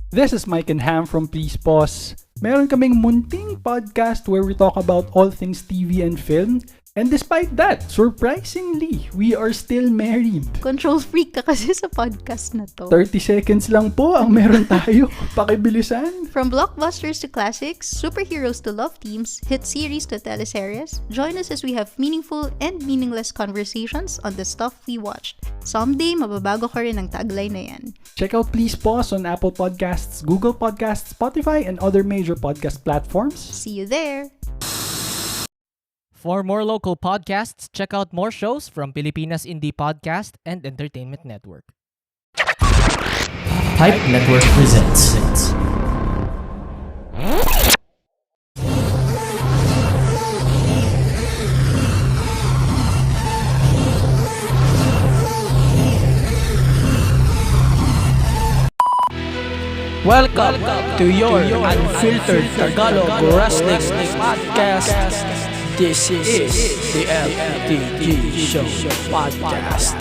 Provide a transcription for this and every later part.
This is Mike and Ham from Please Pause. Meron kaming munting podcast where we talk about all things TV and film. And despite that, surprisingly, we are still married. Control freak ka kasi sa podcast na to. 30 seconds lang po ang meron tayo. Pakibilisan. From blockbusters to classics, superheroes to love teams, hit series to teleseries, join us as we have meaningful and meaningless conversations on the stuff we watched. Someday, mababago ka rin ang tagline na yan. Check out Please Pause on Apple Podcasts, Google Podcasts, Spotify, and other major podcast platforms. See you there! For more local podcasts, check out more shows from Pilipinas Indie Podcast and Entertainment Network. Hype Network presents. Welcome to your unfiltered Tagalog Wrestling Podcast. This is the THEMTG Show Podcast.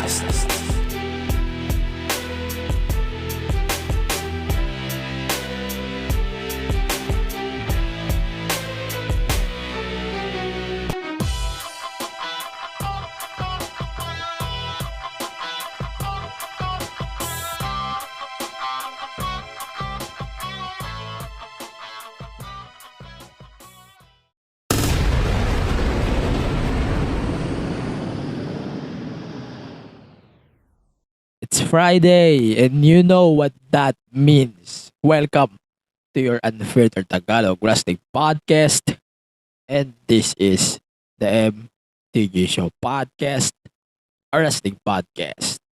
It's Friday and you know what that means. Welcome to your unfiltered Tagalog Wrestling Podcast. And this is the MTG Show Podcast, a wrestling podcast.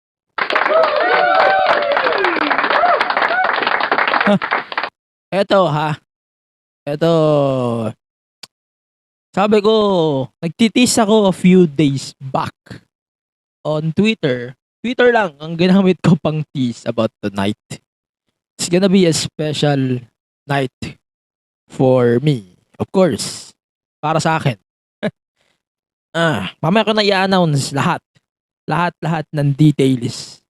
Eto ha. Eto. Sabi ko, nagtitis ako a few days back on Twitter. Twitter lang ang ginamit ko pang tease about tonight. It's gonna be a special night for me. Of course. Para sa akin. Mamaya ko na i-announce lahat. Lahat ng details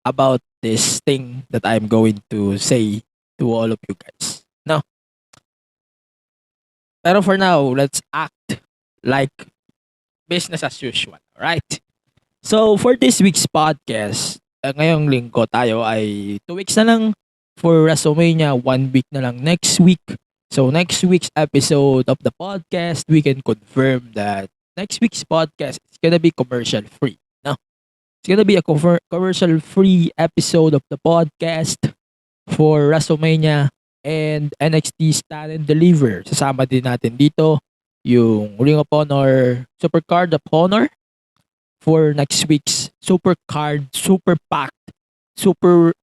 about this thing that I'm going to say to all of you guys. No? Pero for now, let's act like business as usual. Alright? So, for this week's podcast, ngayong linggo tayo ay 2 weeks na lang for WrestleMania, 1 week na lang next week. So, next week's episode of the podcast, we can confirm that next week's podcast is gonna be commercial-free. No? It's gonna be a commercial-free episode of the podcast for WrestleMania and NXT Stand and Deliver. Sasama din natin dito yung Ring of Honor, Super Card of Honor, for next week's super card, super packed, whatever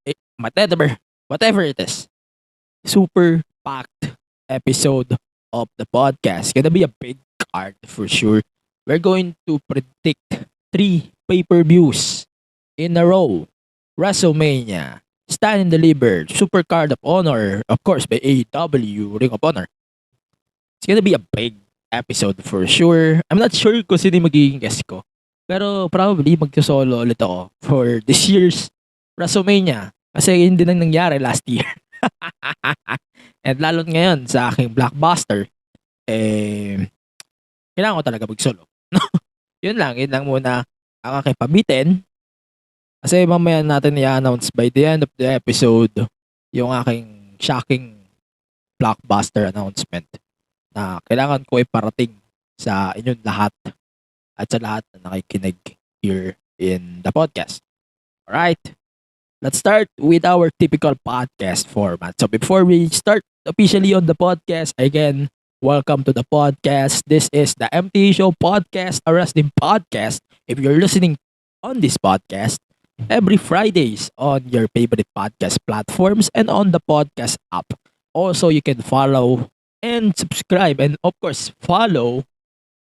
it is, super packed episode of the podcast. Gonna be a big card for sure. We're going to predict 3 pay-per-views in a row. WrestleMania, Stand and Deliver, Super Card of Honor, of course by AEW, Ring of Honor. It's gonna be a big episode for sure. I'm not sure kung sino yung magiging guest ko. Pero probably magkasolo ulit ako for this year's WrestleMania. Kasi hindi nang nangyari last year. And lalo ngayon sa aking blockbuster, kailangan ko talaga mag-solo. yun lang muna ang aking pabitin. Kasi mamaya natin i-announce by the end of the episode yung aking shocking blockbuster announcement na kailangan ko iparating sa inyong lahat at sa lahat na nakikinig here in the podcast. Alright, let's start with our typical podcast format. So before we start officially on the podcast, again, welcome to the podcast. This is the MT Show Podcast, a wrestling podcast. If you're listening on this podcast, every Fridays on your favorite podcast platforms and on the podcast app. Also, you can follow and subscribe and of course, follow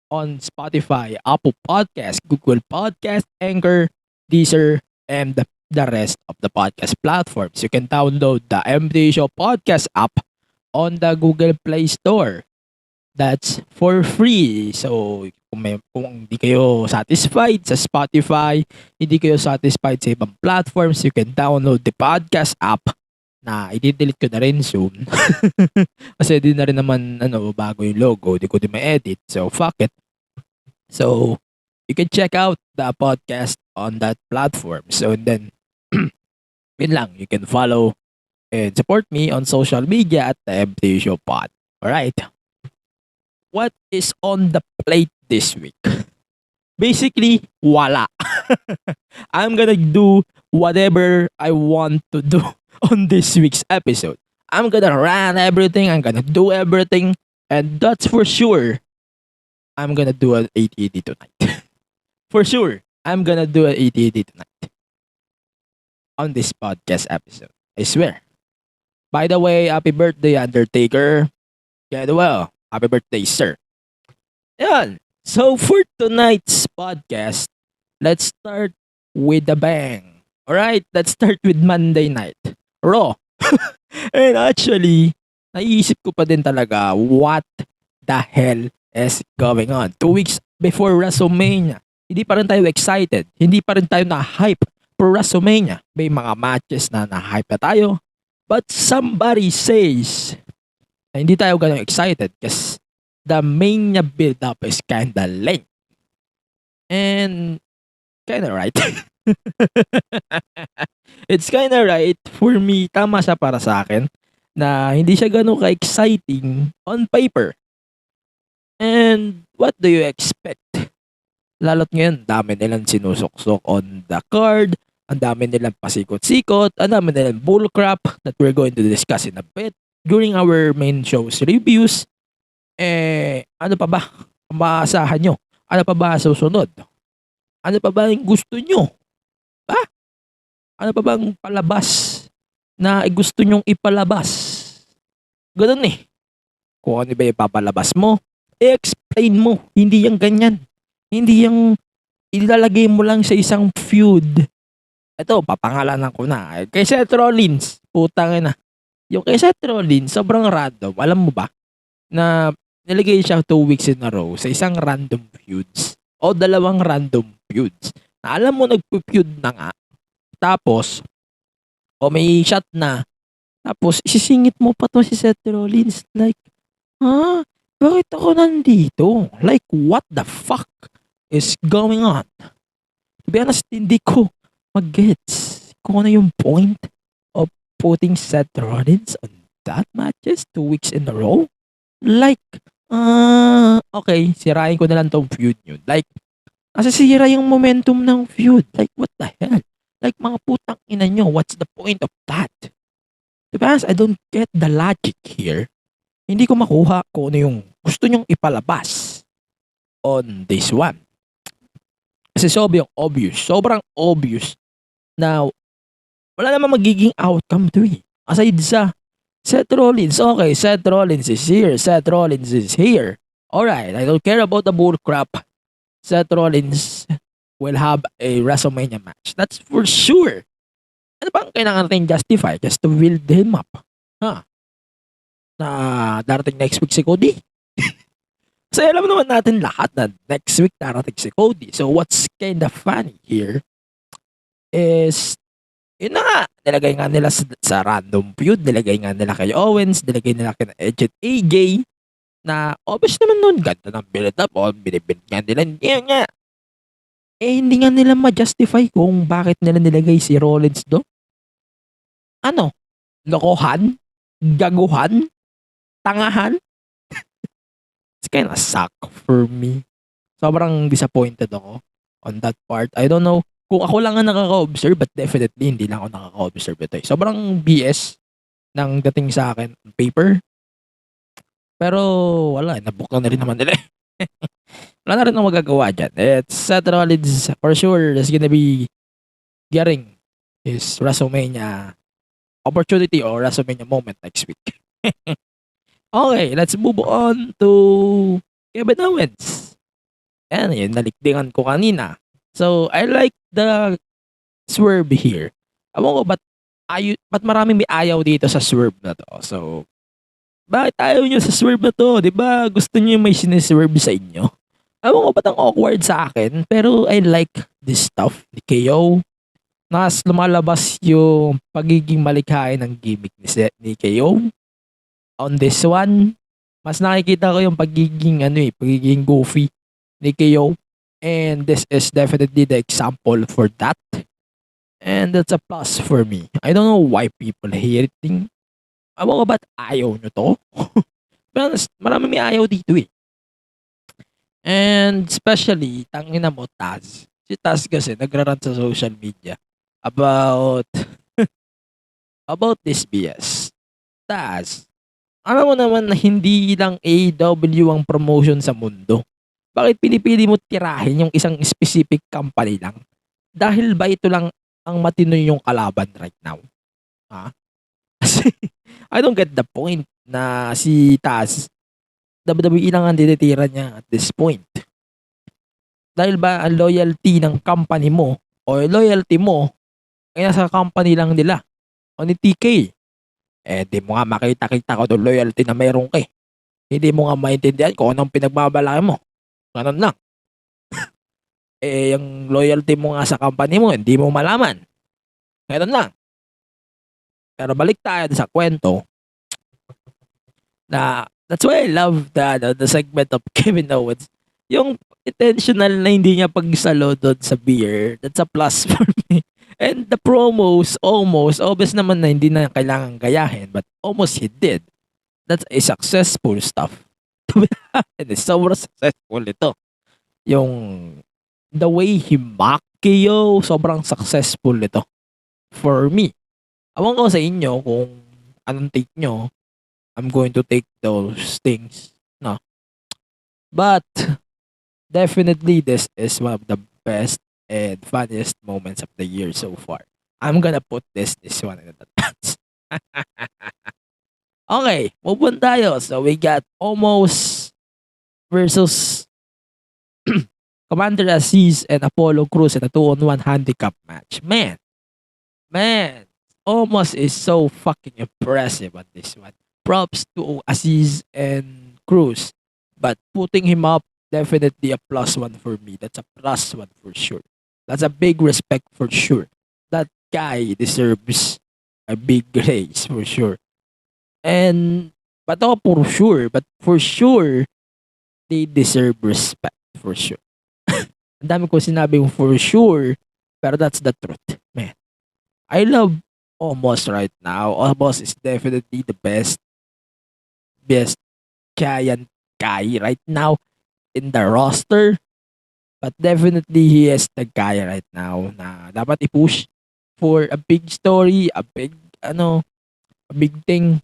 on Spotify, Apple Podcast, Google Podcast, Anchor, Deezer, and the rest of the podcast platforms. You can download the MD Show Podcast app on the Google Play Store. That's for free. So, kung hindi kayo satisfied sa Spotify, hindi kayo satisfied sa ibang platforms, you can download the podcast app na i-delete ko na rin soon. Kasi di na rin naman bago yung logo, di ko din ma-edit. So fuck it. So you can check out the podcast on that platform. So and then yun lang, you can follow and support me on social media at the THEMTGSHOWPOD. Alright. What is on the plate this week? Basically, wala. I'm gonna do whatever I want to do on this week's episode. I'm gonna run everything, I'm gonna do everything, and that's for sure. I'm gonna do an 880 tonight. For sure, I'm gonna do an 880 tonight. On this podcast episode. I swear. By the way, happy birthday, Undertaker. Get well. Happy birthday, sir. Yan. So for tonight's podcast, let's start with a bang. Alright, let's start with Monday Night Raw. And actually, naisip ko pa din talaga what the hell is going on. 2 weeks before WrestleMania, hindi pa rin tayo excited. Hindi pa rin tayo na-hype for WrestleMania. May mga matches na na-hype na tayo. But somebody says na hindi tayo ganun excited kasi the Mania build-up is kinda lame. And kinda right. It's kinda right for me. Tama siya para sa akin na hindi siya ganun ka-exciting on paper. And what do you expect? Lalo't ngayon, dami nilang sinusuksok on the card. Ang dami nilang pasikot-sikot. Ang dami nilang bullcrap that we're going to discuss in a bit during our main show's reviews. Ano pa ba ang maasahan nyo? Ano pa ba susunod? Ano pa ba yung gusto nyo? Ano pa ba ang palabas na gusto nyong ipalabas? Ganun eh. Kung ano ba yung papalabas mo, i-explain mo. Hindi yung ganyan. Hindi yung ilalagay mo lang sa isang feud. Ito, papangalanan ko na. Kay Seth Rollins, putang ina. Yung kay Seth Rollins, sobrang random. Alam mo ba? Na nilagay siya 2 weeks in a row sa isang random feuds o 2 random feuds na alam mo nagpo-feud na nga tapos o may shot na tapos isisingit mo pa to si Seth Rollins like bakit ako nandito? Like what the fuck is going on? To be honest, hindi ko mag-gets kung ano yung point of putting Seth Rollins on that matches 2 weeks in a row. Like, okay, sirain ko na lang tong feud yun. Like, nasisira yung momentum ng feud. Like, what the hell? Like, mga putang ina nyo, what's the point of that? Diba? I don't get the logic here. Hindi ko makuha kung ano yung gusto nyong ipalabas on this one. Kasi sobrang obvious na wala namang magiging outcome to it. Aside sa Seth Rollins, okay, Seth Rollins is here. Seth Rollins is here. Alright, I don't care about the bull crap. Seth Rollins will have a WrestleMania match. That's for sure. Ano bang kailangan natin justify just to build him up? Na darating next week si Cody? Kasi alam naman natin lahat na next week darating si Cody. So what's kind of funny here is yun na nga, nilagay nga nila sa random feud, nilagay nga nila kay Owens, nilagay nila kay Edge at AJ, na obvious naman nun, ganda ng build up, binibuild nga nila, nga. Hindi nga nila ma-justify kung bakit nila nilagay si Rollins do. Ano? Lokohan? Gaguhan? Tangahan? It's kinda suck for me. Sobrang disappointed ako on that part. I don't know kung ako lang ang nakaka-observe, but definitely hindi lang ako nakaka-observe ito. Sobrang BS ng dating sa akin on paper. Pero wala, nabook na rin naman nila. Wala na rin ang magagawa dyan. It's Seth Rollins for sure is gonna be getting his WrestleMania opportunity or WrestleMania moment next week. Okay, let's move on to Kevin Owens. Yan, yun, nalikdingan ko kanina. So, I like the swerve here. Alam ko, ba't maraming may ayaw dito sa swerve na to? So, bakit ayaw nyo sa swerve na to? Diba gusto nyo may sineswerve sa inyo? Alam ko, ba't ang awkward sa akin? Pero I like this stuff ni KO. Nas lumalabas yung pagiging malikhain ng gimmick ni KO. On this one, mas nakikita ko yung pagiging goofy ni KO. And this is definitely the example for that. And that's a plus for me. I don't know why people hating. Ewan ko ba't ayaw nyo to? But honest, marami may ayaw dito eh. And especially, tangina mo, Taz. Si Taz kasi nagraran sa social media about this BS. Taz, alam mo naman na hindi lang AEW ang promotion sa mundo. Bakit pinipili mo tirahin yung isang specific company lang? Dahil ba ito lang ang matino yung kalaban right now? Ha? Kasi, I don't get the point na si Taz, WWE lang ang dinitira niya at this point. Dahil ba ang loyalty ng company mo o loyalty mo kaya sa company lang nila o ni TK? Di mo nga makita-kita ko doon loyalty na meron ka eh. Hindi mo nga maintindihan kung anong pinagbabalaki mo. Ganun lang. Yung loyalty mo nga sa company mo, hindi mo malaman. Ganun lang. Pero balik tayo sa kwento na that's why I love the segment of Kevin Owens. Yung intentional na hindi niya pagsalo doon sa beer, that's a plus for me. And the promos, almost, obvious naman na hindi na kailangan gayahin, but almost he did. That's a successful stuff. And it's sobrang successful ito. Yung, the way he mocked KO, sobrang successful ito. For me. Awan ko sa inyo kung anong take nyo. I'm going to take those things. No. But, definitely this is one of the best and funniest moments of the year so far. I'm gonna put this one in the advance. Okay, move on tayo. So we got Omos versus Commander Aziz and Apollo Crews in a 2-on-1 handicap match. Man, Omos is so fucking impressive on this one. Props to Aziz and Crews, but putting him up, definitely a plus one for me. That's a plus one for sure. That's a big respect for sure. That guy deserves a big raise for sure. And but for sure, they deserve respect for sure. Ang dami ko sinabing for sure, pero that's the truth, man. I love Omos right now. Omos is definitely the best giant guy right now in the roster. But definitely he is the guy right now na dapat i-push for a big story, a big thing.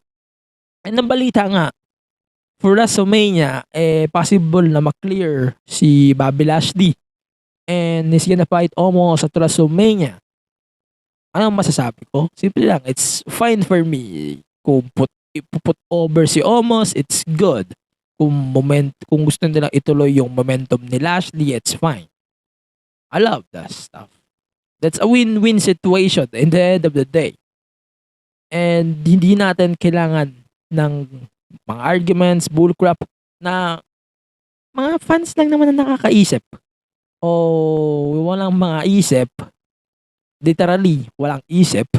And ang balita nga, for WrestleMania, possible na ma-clear si Bobby Lashley. And he's gonna fight almost at WrestleMania. Anong masasabi ko? Simple lang, it's fine for me. Kung put over si Omos, it's good. Kung gusto nilang ituloy yung momentum ni Lashley, it's fine. I love that stuff. That's a win-win situation in the end of the day. And hindi natin kailangan ng mga arguments, bullcrap, na mga fans lang naman na nakakaisip. O walang mga isip, literally, walang isip,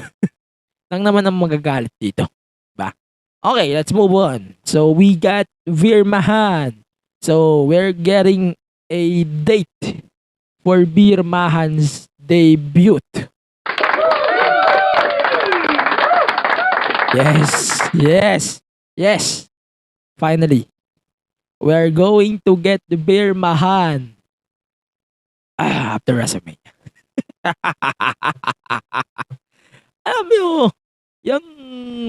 lang naman ang magagalit dito. Okay, let's move on. So we got Veer Mahan. So we're getting a date for Veer Mahan's debut. Yes. Finally, we're going to get the Veer Mahan after WrestleMania. Alam mo, yung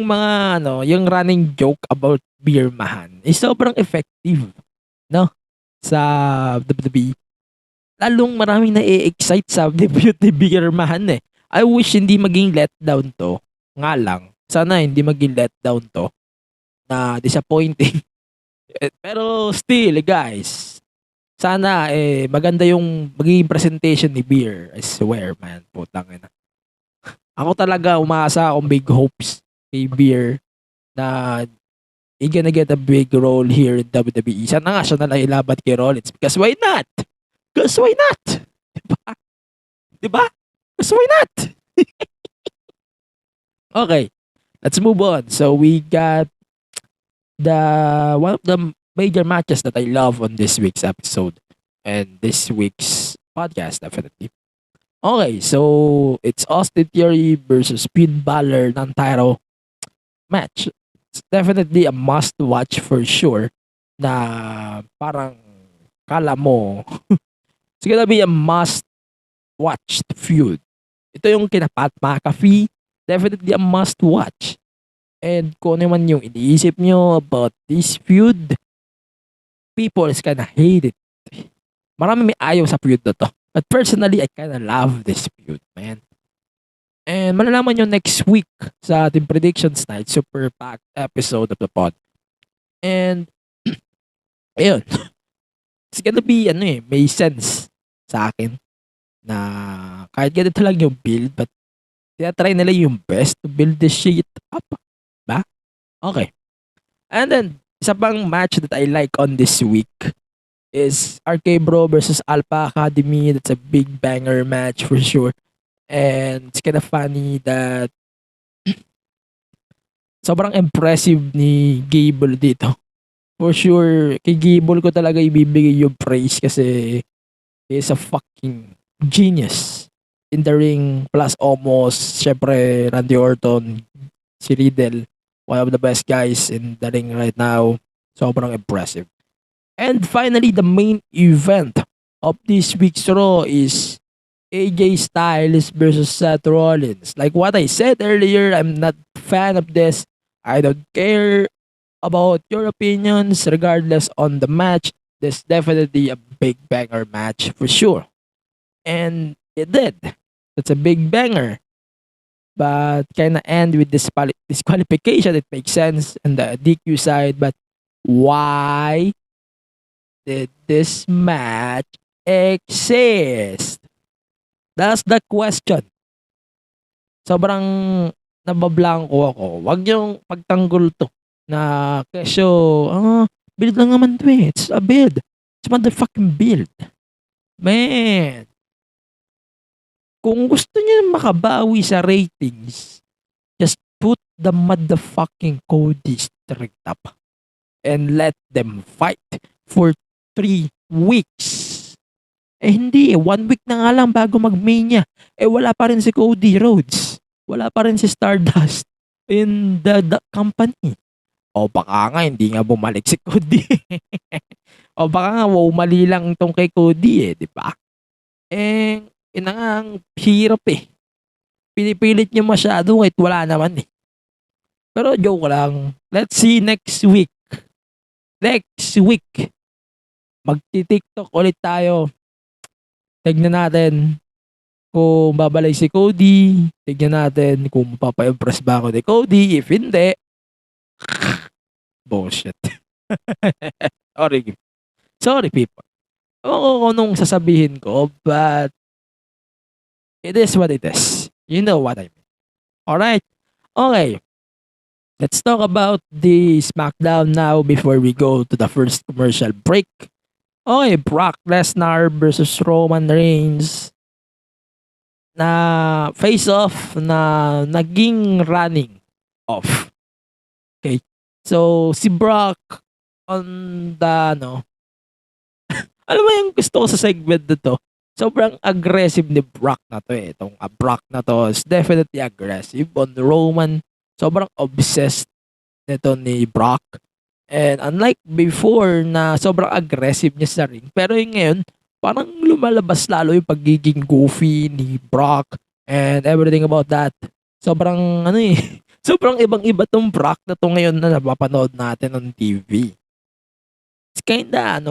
mga yung running joke about Veer Mahan is sobrang effective, no? Sa WWE. Lalong maraming na-excite sa debut ni Veer Mahan eh. I wish hindi maging letdown to. Nga lang, sana hindi maging letdown to. Na disappointing. Pero still, guys, sana maganda yung magiging presentation ni Veer. I swear, man, putang ina. Ako talaga umaasa akong big hopes kay Veer na he's gonna get a big role here in WWE. Sana nga siya nalang ilaban kay Rollins. Because why not? Diba? Because why not? Okay, let's move on. So we got the one of the major matches that I love on this week's episode and this week's podcast, definitely. Okay, so it's Austin Theory versus Finn Balor ng title match. It's definitely a must watch for sure. Na parang kala mo it's gonna be a must watch feud. Ito yung kina Pat McAfee, definitely a must watch. And kung ano man yung iniisip nyo about this feud, people is kinda hate it. Marami may ayaw sa feud na to. But personally, I kinda love this feud, man. And malalaman nyo next week sa ating predictions night, super packed episode of the pod. And, ayun. It's gonna be, may sense sa akin na kahit ganito lang yung build, but tinatry nila yung best to build this shit up. Ba? Okay. And then, isa pang match that I like on this week is RK Bro versus Alpha Academy. That's a big banger match for sure. And it's kind of funny that sobrang impressive ni Gable dito. For sure, kay Gable ko talaga ibibigay yung praise kasi he's a fucking genius in the ring. Plus almost, syempre, Randy Orton, si Riddle, one of the best guys in the ring right now. Sobrang impressive. And finally, the main event of this week's Raw is AJ Styles versus Seth Rollins. Like what I said earlier, I'm not a fan of this. I don't care about your opinions regardless on the match. There's definitely a big banger match for sure. And it did. That's a big banger. But kinda end with disqualification. It makes sense on the DQ side. But why did this match exist? That's the question. Sobrang nabablanko ako. Wag yung pagtanggol to na kesyo, build lang naman to eh. It's a build. It's motherfucking build. Man. Kung gusto niyo makabawi sa ratings, just put the motherfucking Cody straight up and let them fight for 3 weeks. Hindi 1 week na nga lang bago mag-Mania. Wala pa rin si Cody Rhodes. Wala pa rin si Stardust in the company. O baka nga hindi nga bumalik si Cody. O baka nga mali lang itong kay Cody di ba? Ina nga ang hirap Pinipilit niyo masyado kahit wala naman Pero joke lang. Let's see next week. Next week. Magti-TikTok ulit tayo. Tignan natin kung babalik si Cody. Tignan natin kung mapapa-impress ba ako ni Cody. If hindi, bullshit. Sorry people. Ewan ko kung anong sasabihin ko, but it is what it is. You know what I mean. Alright? Okay. Let's talk about the SmackDown now before we go to the first commercial break. Okay, Brock Lesnar versus Roman Reigns na face-off na naging running off. Okay. So, si Brock on the, alam mo yung gusto ko sa segment na to? Sobrang aggressive ni Brock na to Itong Brock na to is definitely aggressive on Roman. Sobrang obsessed nito ni Brock. And unlike before na sobrang aggressive niya sa ring, pero yung ngayon, parang lumalabas lalo yung pagiging goofy ni Brock and everything about that. Sobrang sobrang ibang-iba tong Brock na to ngayon na napapanood natin on TV. It's kinda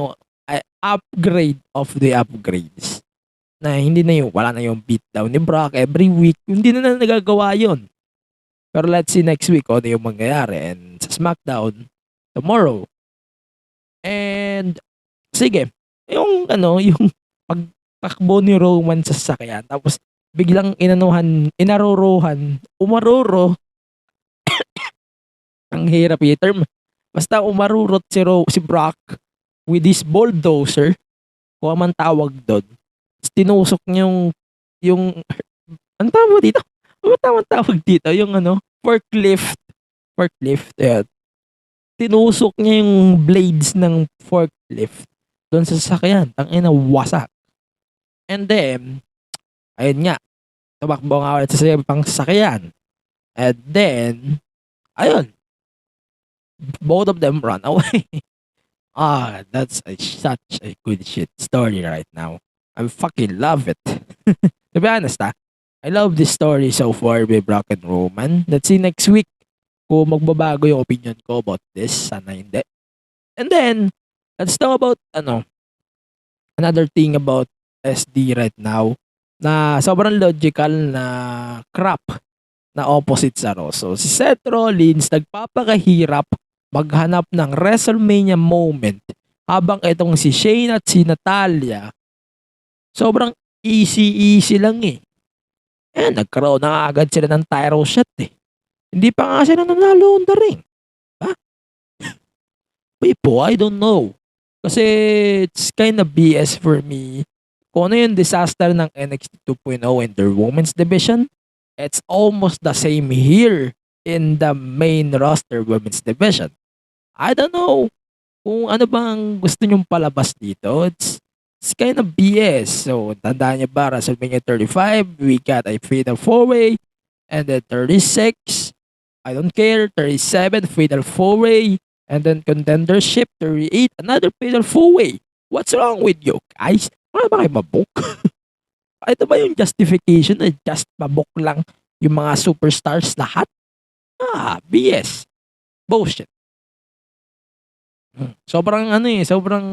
upgrade of the upgrades. Na hindi na wala na yung beatdown ni Brock every week. Hindi na nagagawa yun. Pero let's see next week ano yung mangyayari. And sa SmackDown, tomorrow. And sige, yung pagtakbo ni Roman sa sasakyan tapos biglang umaruro ang hirap term. Basta umarurot si Brock with this bulldozer kung man tawag doon. Tinusok niya yung ano tawag dito? Ano tamang tawag dito? Yung forklift. Forklift. Ayan. Tinusok niya yung blades ng forklift doon sa sasakyan. Tangina, wasak. And then, ayun nga, tumakbo nga ulit sa pang sasakyan. And then, ayun, both of them run away. That's such a good shit story right now. I fucking love it. To be honest, I love this story so far with Brock and Roman. Let's see next week kung magbabago yung opinion ko about this. Sana hindi. And then, let's talk about, another thing about SD right now na sobrang logical na crap na opposite sa Raw. So, si Seth Rollins nagpapakahirap maghanap ng WrestleMania moment habang itong si Shane at si Natalya sobrang easy lang eh. Nagkaroon na agad sila ng tyro shot eh. Hindi pa nga sila nanalo on the ring. Ha? People, I don't know. Kasi it's kind of BS for me. Kung ano yung disaster ng NXT 2.0 in their women's division, it's almost the same here in the main roster women's division. I don't know kung ano bang gusto nyong palabas dito. It's kind of BS. So, tandaan niyo ba, WrestleMania 35, we got a fatal 4-way, and then 36, I don't care, 37, fatal 4-way, and then contendership, 38, another fatal 4-way. What's wrong with you guys? Ano ba kayo mabok? Ito ba yung justification na just mabok lang yung mga superstars lahat? BS. Bullshit. Sobrang sobrang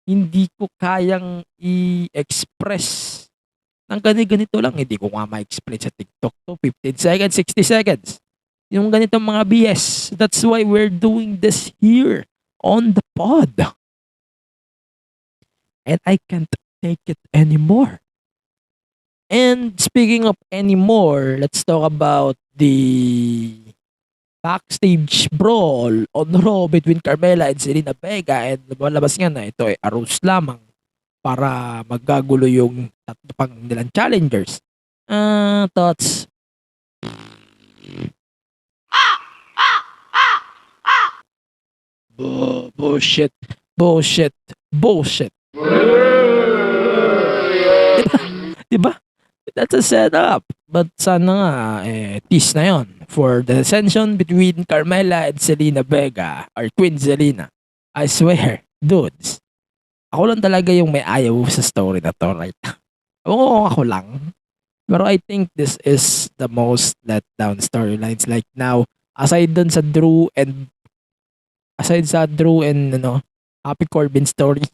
hindi ko kayang i-express ng ganito lang. Hindi ko nga ma-explain sa TikTok to. 15 seconds, 60 seconds. Yung ganitong mga BS. That's why we're doing this here on the pod. And I can't take it anymore. And speaking of anymore, let's talk about the backstage brawl on Raw between Carmella and Zelina Vega, and lumalabas nga na ito ay arrows lamang para magkagulo yung tatlo pang nilang challengers. Thoughts? Bullshit. Diba? That's a setup. But sana nga, tease na yon for the ascension between Carmella and Zelina Vega, or Queen Zelina. I swear, dudes, ako lang talaga yung may ayaw sa story na to right now. Oo, ako lang. Pero I think this is the most let down storylines like now. Aside sa Drew and Happy Corbin story,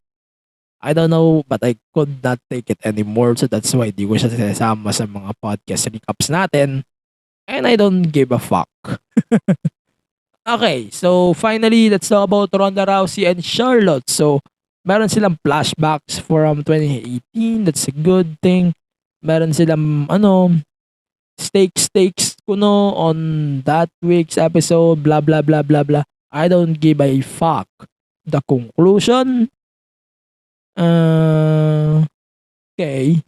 I don't know, but I could not take it anymore. So that's why di ko siya sinasama sa mga podcast recaps natin. And I don't give a fuck. Okay, so finally, let's talk about Ronda Rousey and Charlotte. So, meron silang flashbacks from 2018. That's a good thing. Meron silang, stakes kuno on that week's episode. Blah, blah, blah, blah, blah. I don't give a fuck. The conclusion, okay.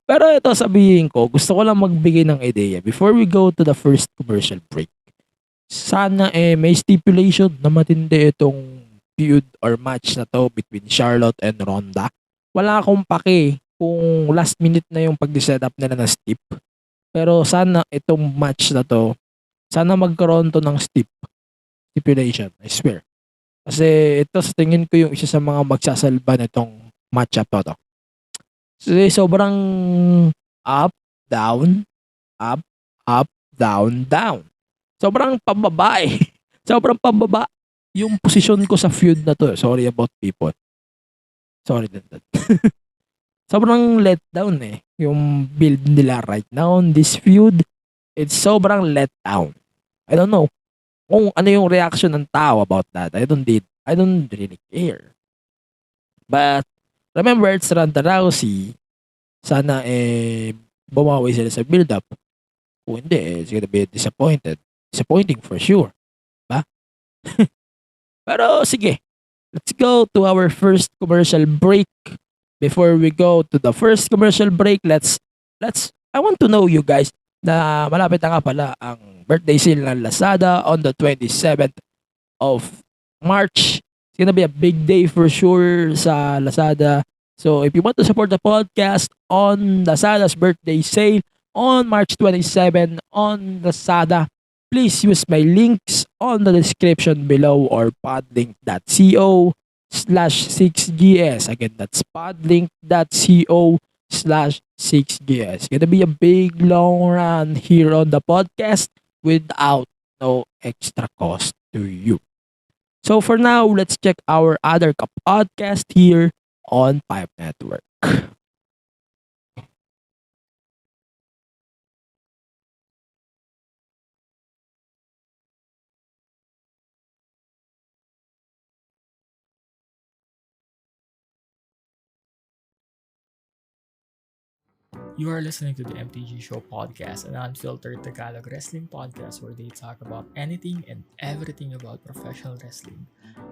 Pero ito sabihin ko, gusto ko lang magbigay ng ideya before we go to the first commercial break. Sana may stipulation na matindi itong feud or match na to between Charlotte and Ronda. Wala akong pake kung last minute na yung pag-set up nila na stip. Pero sana itong match na to, sana magkaroon to ng stipulation. I swear. Kasi ito sa tingin ko yung isa sa mga magsasalba nitong matchup to. Kasi sobrang up, down, down. Sobrang pababa eh. Sobrang pababa yung posisyon ko sa feud na to. Sorry about people. Sorry that. Sobrang let down eh. Yung build nila right now on this feud, it's sobrang let down. I don't know kung ano yung reaction ng tao about that. I don't really care. But remember, it's Ronda Rousey. Sana bumawi sila sa build-up. Kung hindi, it's gonna be disappointing for sure. Ba? Pero sige, let's go to our first commercial break. Before we go to the first commercial break, let's I want to know you guys na malapit na nga pala ang birthday sale ng Lazada on the 27th of March. It's gonna be a big day for sure sa Lazada. So if you want to support the podcast on Lazada's birthday sale on March 27 on Lazada, please use my links on the description below or podlink.co/6gs. Again, that's podlink.co/6gs. Gonna be a big long run here on the podcast without no extra cost to you. So for now, let's check our other podcast here on Pipe Network. You are listening to the MTG Show podcast, an unfiltered Tagalog wrestling podcast where they talk about anything and everything about professional wrestling.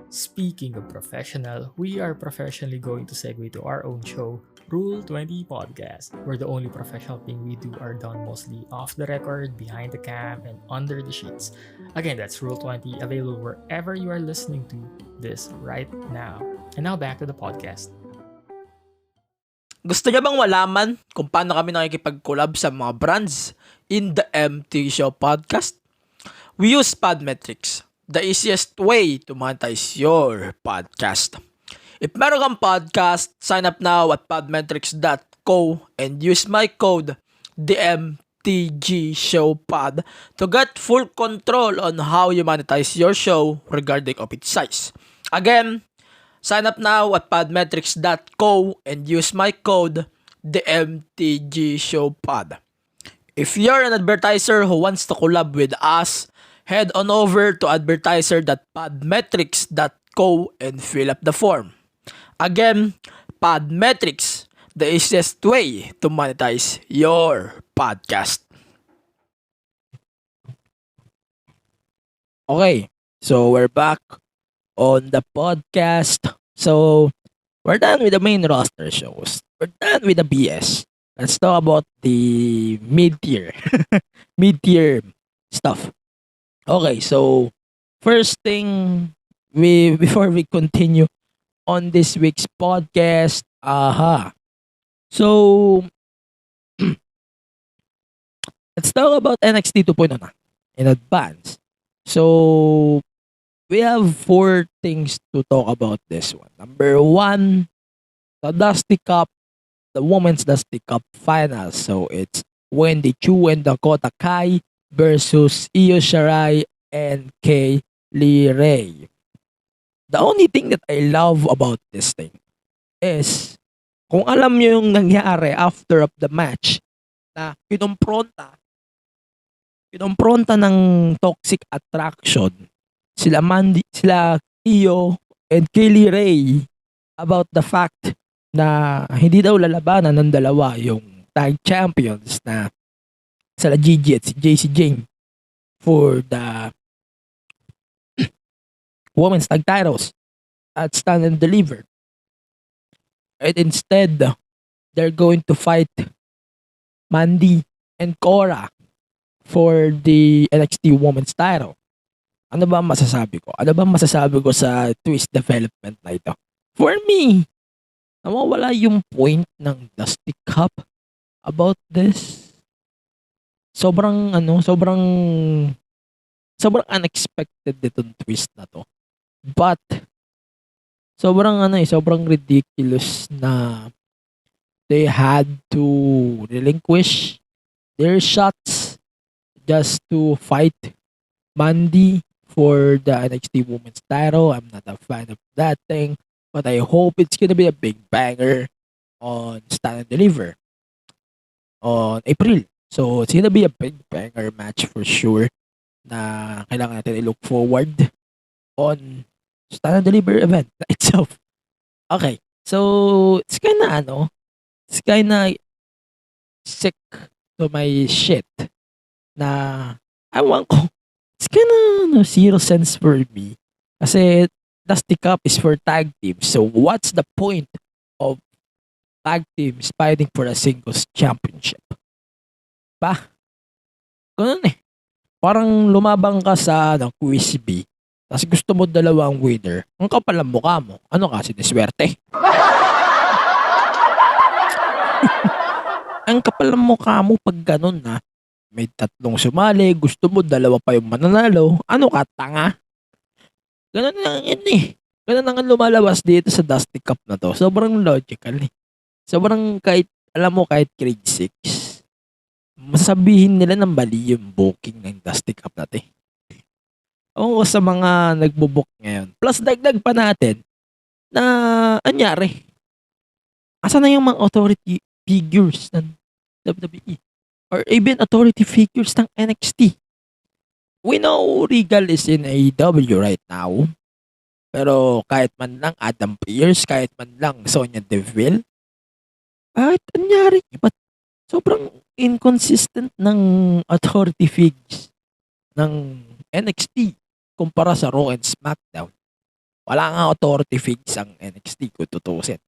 Speaking of professional, we are professionally going to segue to our own show, Rule 20 Podcast, where the only professional thing we do are done mostly off the record, behind the cam, and under the sheets. Again, that's Rule 20, available wherever you are listening to this right now. And now back to the podcast. Gusto niya bang malaman kung paano kami nakikipag-collab sa mga brands in the MT Show podcast? We use Podmetrics, the easiest way to monetize your podcast. If meron kang podcast, sign up now at podmetrics.co and use my code THEMTGSHOWPOD to get full control on how you monetize your show regarding of its size. Again, sign up now at podmetrics.co and use my code THEMTGSHOWPOD. If you're an advertiser who wants to collab with us, head on over to advertiser.podmetrics.co and fill up the form. Again, Podmetrics, the easiest way to monetize your podcast. Okay, so we're back on the podcast. So we're done with the main roster shows. We're done with the BS. Let's talk about the mid-tier. Mid-tier stuff. Okay, so first thing before we continue on this week's podcast, so let's talk about NXT 2.0 na in advance. So we have 4 things to talk about this one. Number 1, the Dusty Cup, the Women's Dusty Cup Finals. So it's Wendy Chu and Dakota Kai versus Io Shirai and Kaylee Ray. The only thing that I love about this thing is kung alam nyo yung nangyari after of the match na kinompronta ng toxic attraction sila Io and Kaylee Ray about the fact na hindi daw lalabanan ng dalawa yung tag champions na sila Gigi at si JC Jane for the women's tag titles at Stand and Deliver. And instead, they're going to fight Mandy and Cora for the NXT women's title. Ano ba masasabi ko? Ano ba masasabi ko sa twist development na ito? For me, nawawala yung point ng Dusty Cup about this. Sobrang unexpected itong twist na to. But sobrang ridiculous na they had to relinquish their shots just to fight Mandy for the NXT Women's title. I'm not a fan of that thing, but I hope it's gonna be a big banger on Stand and Deliver on April. So it's gonna be a big banger match for sure na kailangan natin i-look forward on Stand and Deliver event itself. Okay, so it's kinda sick to my shit na ewan ko. It's kinda zero sense for me. Kasi Dusty Cup is for tag teams. So what's the point of tag teams fighting for a singles championship? pa. Ganun eh. Parang lumabang ka sa quiz bee. Tapos gusto mo dalawang winner. Ang kapal ang mukha mo. Ano ka, siniswerte? Ang kapal ng mukha mo pag ganun ha. May 3 sumali, gusto mo dalawa pa yung mananalo. Ano ka, tanga? Ganun lang yun eh. Ganun lang ang lumalabas dito sa Dusty Cup na to. Sobrang logical eh. Sobrang kahit, alam mo kahit grade 6, masasabihin nila ng mali yung booking ng Dusty Cup natin. Oo, sa mga nagbo-book ngayon. Plus, dagdag pa natin na anyari. Asa na yung mga authority figures ng WWE? Or even authority figures ng NXT? We know Regal is in AEW right now. Pero kahit man lang Adam Pearce, kahit man lang Sonya Deville, kahit anyari. But sobrang inconsistent ng authority figures ng NXT kumpara sa Raw and SmackDown. Wala nga authority figures ang NXT kung tutusin.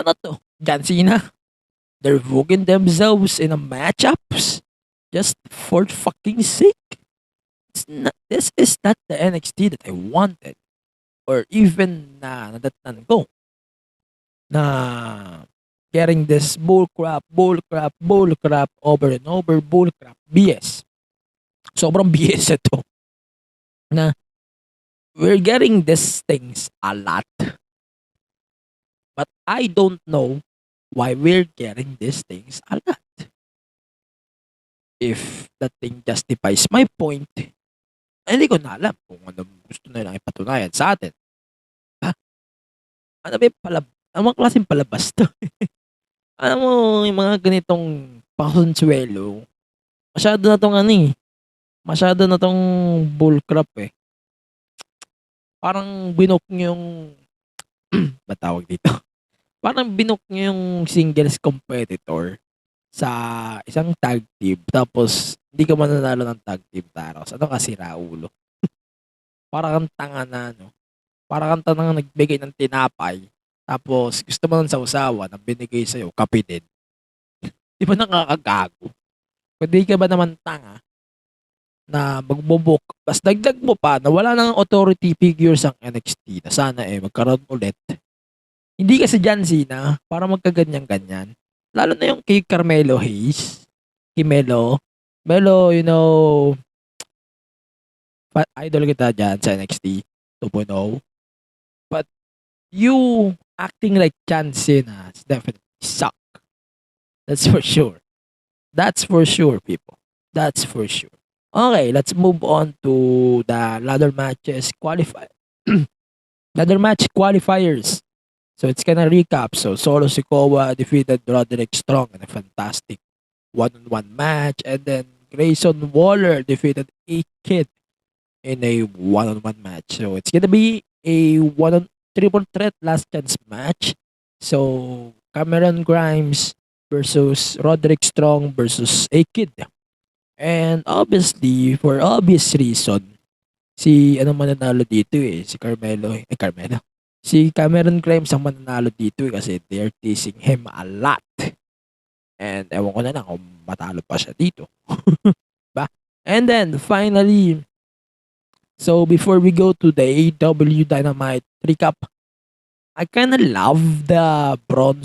Ano to? John Cena? They're booking themselves in a matchups just for fucking sake. This is not the NXT that I wanted. Or even nadatnan ko. Na getting this bullcrap over and over, bullcrap, BS. Sobrang BS ito. Na we're getting these things a lot. But I don't know why we're getting these things a lot. If that thing justifies my point, hindi ko na alam kung ano gusto nilang ipatunayan sa atin. Ha? Ano ba yung anong klaseng palabas to? Alam mo, yung mga ganitong pakonsuelo, masyado na tong masyado na tong bullcrap eh. Parang binook yung batawag dito. Parang binook yung singles competitor sa isang tag team tapos hindi ka mananalo ng tag team taros. Ano kasi raulo? Parang kang tanga na Parang kang tanga nagbigay ng tinapay tapos gusto mo ng sausawan na binigay sa'yo, kape din. Di ba nakakagago? Pwede ka ba naman tanga na magbubuk? Tapos dagdag mo pa na wala nang authority figures ang NXT na sana magkaroon ulit. Hindi kasi John Cena para magkaganyan-ganyan. Lalo na yung kay Carmelo Hayes. Melo, idol kita dyan sa NXT 2.0. But you acting like John Cena is definitely suck. That's for sure. That's for sure, people. That's for sure. Okay, let's move on to the ladder matches ladder match qualifiers. So it's gonna recap. So Solo Sikoa defeated Roderick Strong in a fantastic one-on-one match, and then Grayson Waller defeated A-Kid in a one-on-one match. So it's gonna be a triple threat last chance match. So Cameron Grimes versus Roderick Strong versus A-Kid. And obviously, for obvious reason, si mananalo dito si Carmelo. Si Cameron Grimes ang mananalo dito kasi they're teasing him a lot. And ewan ko na lang kung matalo pa siya dito. Ba? And then, finally, so before we go to the AEW Dynamite recap, I kinda love the Braun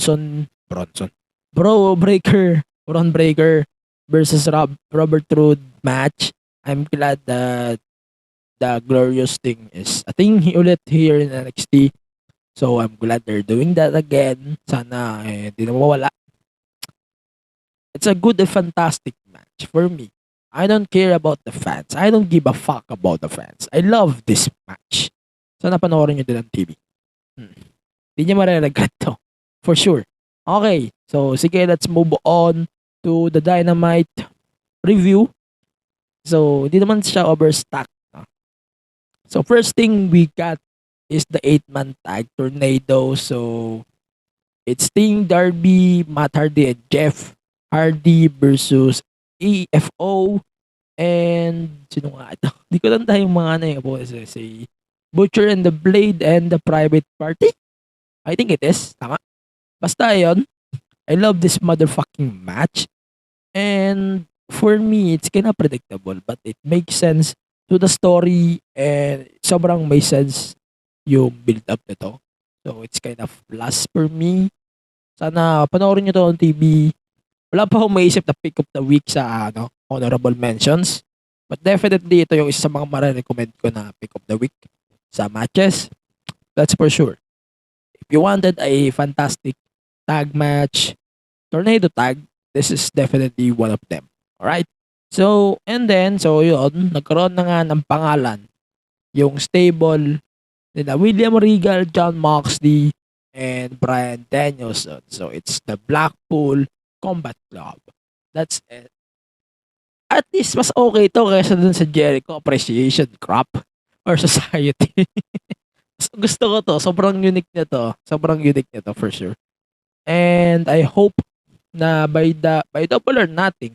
Breaker versus Robert Roode match. I'm glad that the glorious thing is a thing ulit here in NXT. So I'm glad they're doing that again. Sana di na mawala. It's a good and fantastic match for me. I don't care about the fans. I don't give a fuck about the fans. I love this match. Sana panoorin nyo din ang TV. Di nyo mariregret to. For sure. Okay. So sige, let's move on to the Dynamite review. So, hindi naman siya overstacked. So, first thing we got is the 8-man tag tornado. So, it's Sting, Darby, Matt Hardy, and Jeff Hardy versus EFO and sino nga ito? Hindi ko lang tayo mga si Butcher and the Blade and the Private Party. I think it is. Tama. Basta yun. I love this motherfucking match. And for me, it's kinda predictable but it makes sense to the story and sobrang may sense yung build up nito. So it's kind of plus for me. Sana panoorin niyo 'to on TV. Wala pa akong maisip na pick of the week sa honorable mentions. But definitely ito yung isa sa mga mare-recommend ko na pick of the week sa matches. That's for sure. If you wanted a fantastic tag match, tornado tag, this is definitely one of them. Alright? So, and then, so yun, nagkaroon na nga ng pangalan yung stable nila William Regal, John Moxley, and Bryan Danielson. So, it's the Blackpool Combat Club. That's it. At least, mas okay to kaysa dun sa Jericho Appreciation Crop or Society. Gusto ko to. Sobrang unique na to. Sobrang unique na to for sure. And I hope na by double or nothing,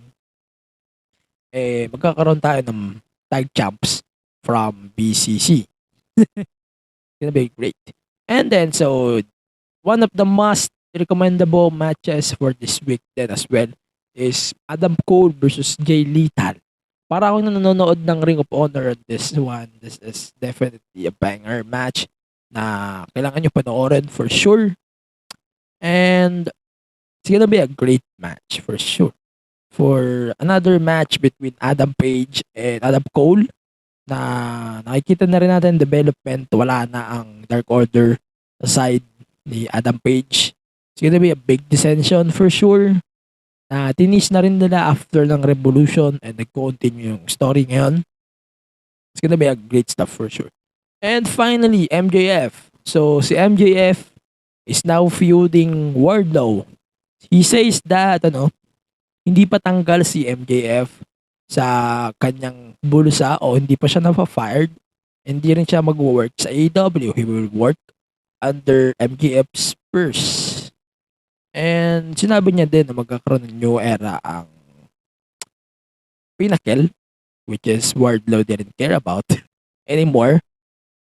magkakaroon tayo ng tag champs from BCC. Gonna be great. And then, so, one of the most recommendable matches for this week then as well is Adam Cole versus Jay Lethal. Para akong nanonood ng Ring of Honor on this one. This is definitely a banger match na kailangan nyo panoorin for sure. And it's gonna be a great match for sure. For another match between Adam Page and Adam Cole na nakikita na rin natin development. Wala na ang Dark Order aside ni Adam Page. It's gonna be a big dissension for sure. Na tinis na rin nila after ng Revolution and nag-continue yung story ngayon. It's gonna be a great stuff for sure. And finally, MJF. So, si MJF is now feuding Wardlow. He says that, hindi pa tanggal si MJF sa kanyang bulsa o hindi pa siya na-fired. Hindi rin siya mag-work sa AEW. He will work under MJF's purse. And sinabi niya din na magkakaroon ng new era ang Pinnacle, which is Wardlow didn't care about anymore.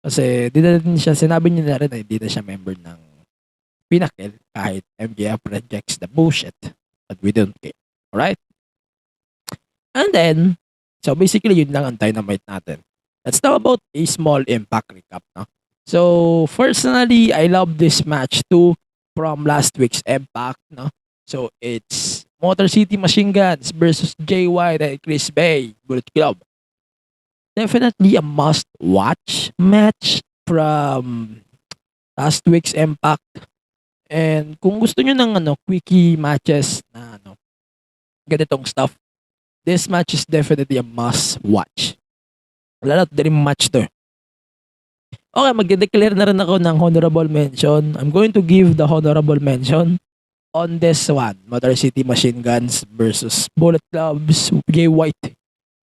Kasi sinabi niya na rin na hindi na siya member ng Pinnacle kahit MJF rejects the bullshit. But we don't care. Alright? And then, so basically yun lang ang Dynamite natin. Let's talk about a small Impact recap. No? So, personally, I love this match too from last week's Impact. No? So, it's Motor City Machine Guns versus Jay White and Chris Bay, Bullet Club. Definitely a must-watch match from last week's Impact. And kung gusto nyo ng quickie matches na ganitong stuff, this match is definitely a must-watch. Wala na dream match to. Okay, mag-declare na rin ako ng honorable mention. I'm going to give the honorable mention on this one. Motor City Machine Guns versus Bullet Clubs, Jay White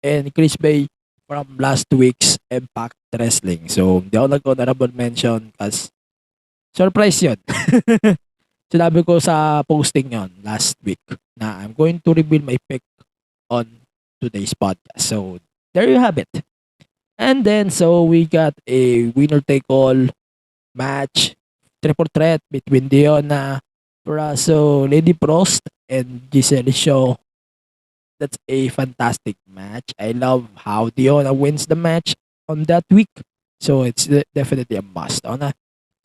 and Chris Bay from last week's Impact Wrestling. So, hindi ako nag-honorable mention kasi surprise yun. Sinabi ko sa posting yon last week na I'm going to reveal my pick on today's podcast. So, there you have it. And then, so we got a winner-take-all match, triple threat between Diona, Purazo, Lady Prost, and Giselle Shaw. That's a fantastic match. I love how Diona wins the match on that week. So, it's definitely a must.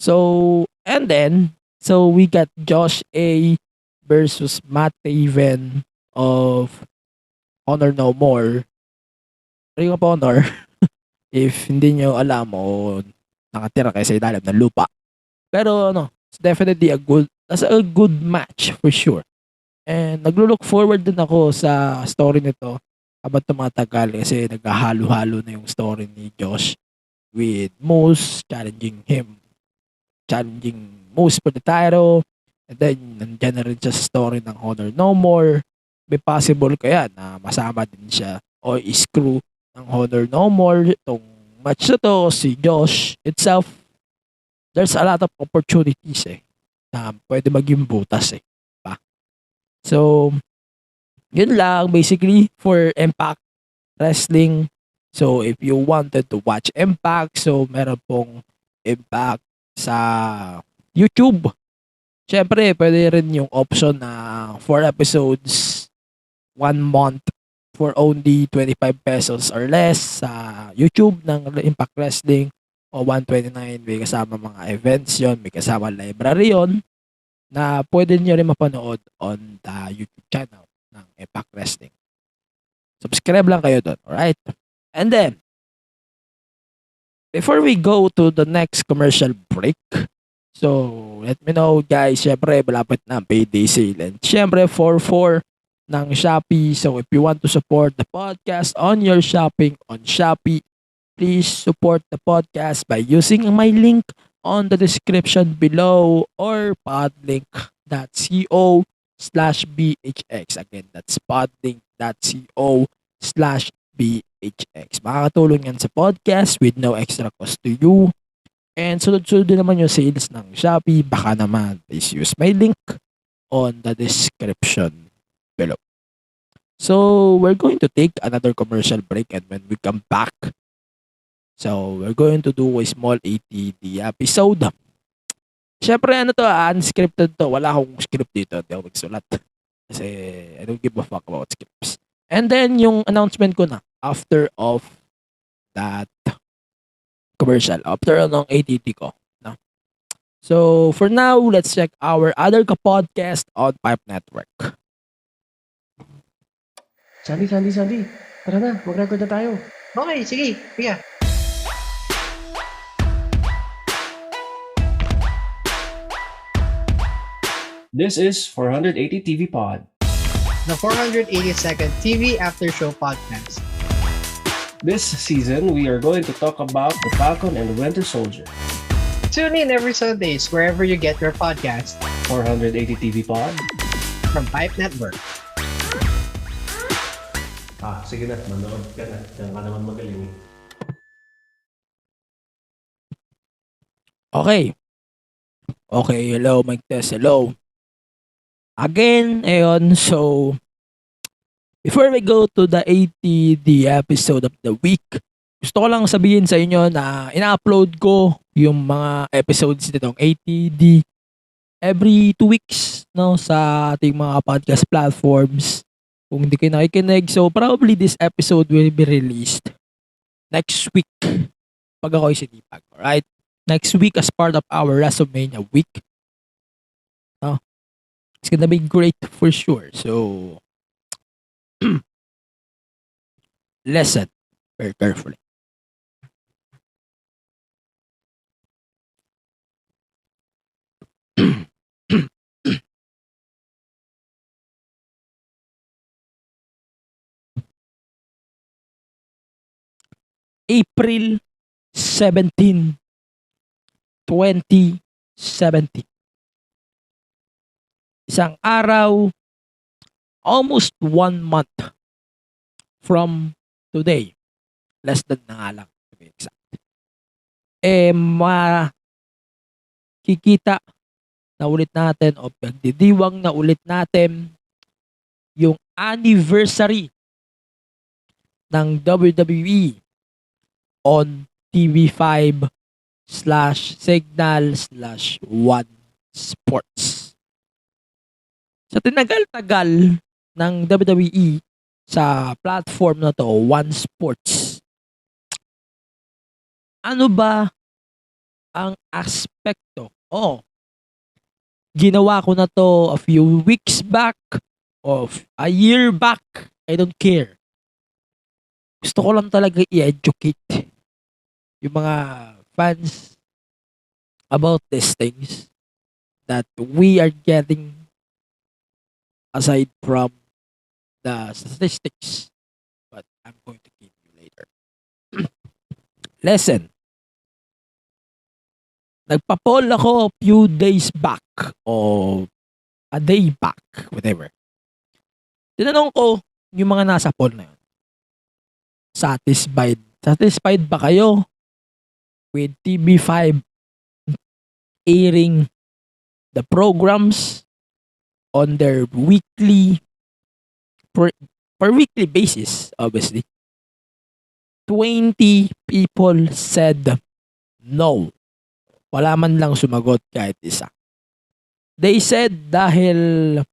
So, and then, so we got Josh A versus Matt Taven of Honor No More. Ring of Honor. If hindi nyo alam o nakatira kayo sa ilalim ng lupa. Pero it's definitely that's a good match for sure. And naglo-look forward din ako sa story nito habang tumatagal kasi naghahalo-halo na yung story ni Josh with Moose challenging Moose for the title. And then nandiyan na rin siya sa story ng Honor No More. May possible kaya na masama din siya o screw ng Honor No More. Itong match na to, si Josh itself, there's a lot of opportunities na pwede maging butas pa. So, yun lang basically for Impact Wrestling. So, if you wanted to watch Impact, so meron pong Impact sa YouTube. Siyempre, pwede rin yung option na 4 episodes 1 month for only 25 pesos or less sa YouTube ng Impact Wrestling o 129 may kasama mga events yon, may kasama library yon na pwede nyo rin mapanood on the YouTube channel ng Impact Wrestling. Subscribe lang kayo doon, alright? And then, before we go to the next commercial break, so let me know guys, syempre malapit na ang payday sale and syempre 4/4 ng Shopee. So if you want to support the podcast on your shopping on Shopee, please support the podcast by using my link on the description below or podlink.co/bhx. Again, that's podlink.co/bhx. Makakatulong yan sa podcast with no extra cost to you. And sunod-sunod din naman yung sales ng Shopee. Baka naman, please use my link on the description below. So, we're going to take another commercial break and when we come back, so we're going to do a small ATD episode. Siyempre, unscripted to. Wala akong script dito. Hindi ako magsulat. Kasi I don't give a fuck about scripts. And then, yung announcement ko na after of that commercial, after ng ATD ko. No? So, for now, let's check our other podcast on Pipe Network. Sandy. Tara na, mag-record na tayo. Okay, sige. Kuya. This is 480 TV Pod. The 482nd TV After Show podcast. This season, we are going to talk about the Falcon and the Winter Soldier. Tune in every Sundays wherever you get your podcast 480 TV Pod. from Pipe Network. Sige na, manood ka na. Diyan ka naman magaling. Okay, hello, mic test, hello. Again, ayun, so, before we go to the ATD episode of the week, gusto ko lang sabihin sa inyo na ina-upload ko yung mga episodes nitong ATD every 2 weeks, no, sa ating mga podcast platforms. Kung hindi kayo nakikinig, so probably this episode will be released next week pag ako'y sinipag, alright? Next week as part of our WrestleMania week. No? It's gonna be great for sure. So, listen very carefully. April 17, 2017. Isang araw, almost 1 month from today. Less than na nga lang, to be exact. Makikita na ulit natin o pagdidiwang na ulit natin yung anniversary ng WWE on TV5/Signal/One Sports. Sa tinagal-tagal ng WWE sa platform na to, One Sports, ano ba ang aspekto? Ginawa ko na to a few weeks back of a year back. I don't care. Gusto ko lang talaga i-educate yung mga fans about these things that we are getting aside from the statistics, but I'm going to give you later. Lesson. Nagpa-poll ako few days back o a day back, whatever. Tinanong ko yung mga nasa poll na yun. Satisfied ba kayo with TV5 airing the programs on their weekly per weekly basis, obviously? 20 people said no. Wala man lang sumagot kahit isa. They said dahil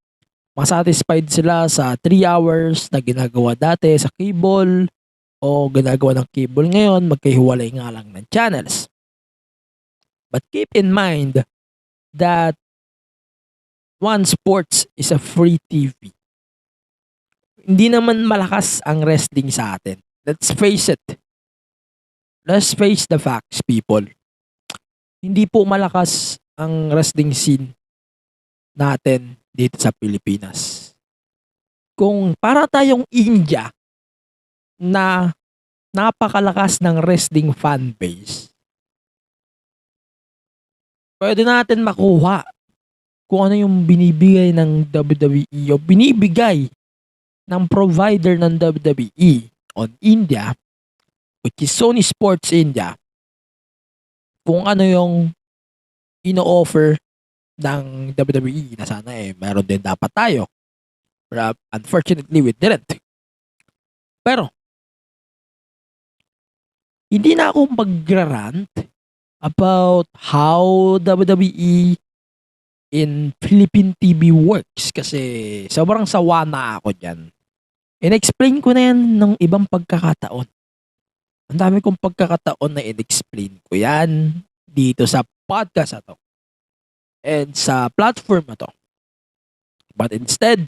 masatisfied sila sa 3 hours na ginagawa dati sa cable o ginagawa ng cable ngayon, magkahiwalay nga lang ng channels. But keep in mind that One Sports is a free TV. Hindi naman malakas ang wrestling sa atin. Let's face it. Let's face the facts, people. Hindi po malakas ang wrestling scene natin dito sa Pilipinas. Kung para tayong India na napakalakas ng wrestling fan base, pwede natin makuha kung ano yung binibigay ng WWE o binibigay ng provider ng WWE on India, which is Sony Sports India, kung ano yung ino-offer ng WWE na sana meron din dapat tayo. But unfortunately, we didn't. Pero, hindi na ako mag-rant about how WWE in Philippine TV works kasi sobrang sawa na ako dyan. In-explain ko na yan ng ibang pagkakataon. Ang dami kong pagkakataon na in-explain ko yan dito sa podcast na to and sa platform na to. But instead,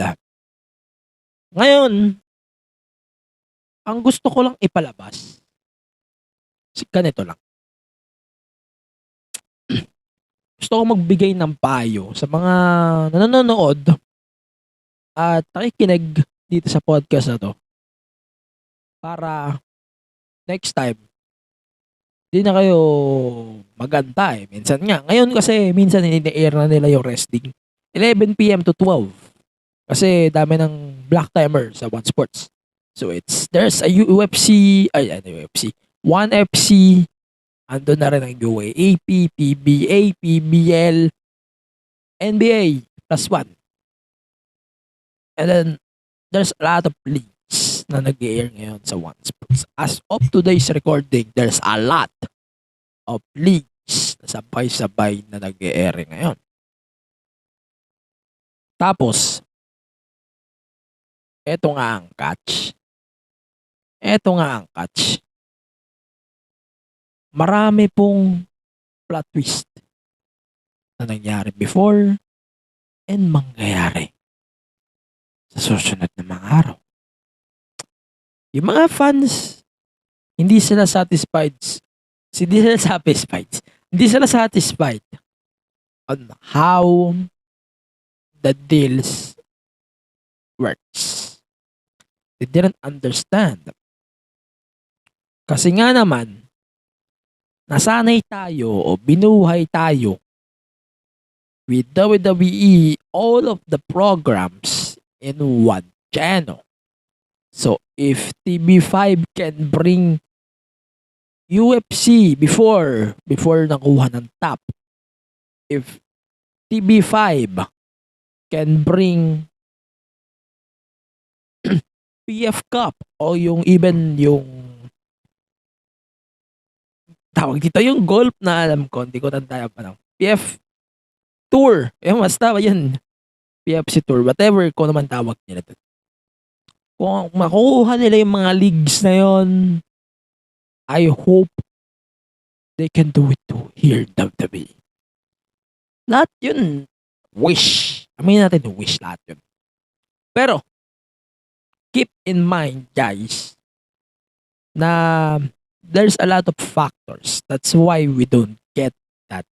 ngayon, ang gusto ko lang ipalabas, ganito lang. Gusto ko magbigay ng payo sa mga nanonood at nakikinig dito sa podcast na to para next time di na kayo maganta Minsan nga, ngayon kasi minsan ini-air na nila yung wrestling 11 p.m. to 12 kasi dami ng black timer sa One Sports. So there's a UFC, UFC, 1FC, andun na rin ang UAAP, PBA, PBL, NBA, plus 1. And then, there's a lot of leagues na nag-air ngayon sa One Sports. As of today's recording, there's a lot of leagues na sabay-sabay na nag-air ngayon. Tapos, eto nga ang catch. Marami pong plot twist na nangyari before and mangyayari sa susunod na mga araw. Yung mga fans, hindi sila satisfied on how the deals works. They didn't understand. Kasi nga naman, nasanay tayo o binuhay tayo with WWE all of the programs in one channel. So, if TV5 can bring UFC before nakuha ng top, if TV5 can bring PF Cup o yung tawag dito yung golf na alam ko, hindi ko tanda pa lang. PF Tour. Basta yun. PFC Tour. Whatever ko naman tawag nila. Kung makuha nila yung mga leagues na yun, I hope they can do it too here in WWE. Lahat yun, wish. Amin natin wish lahat yun. Pero, keep in mind, guys, na there's a lot of factors. That's why we don't get that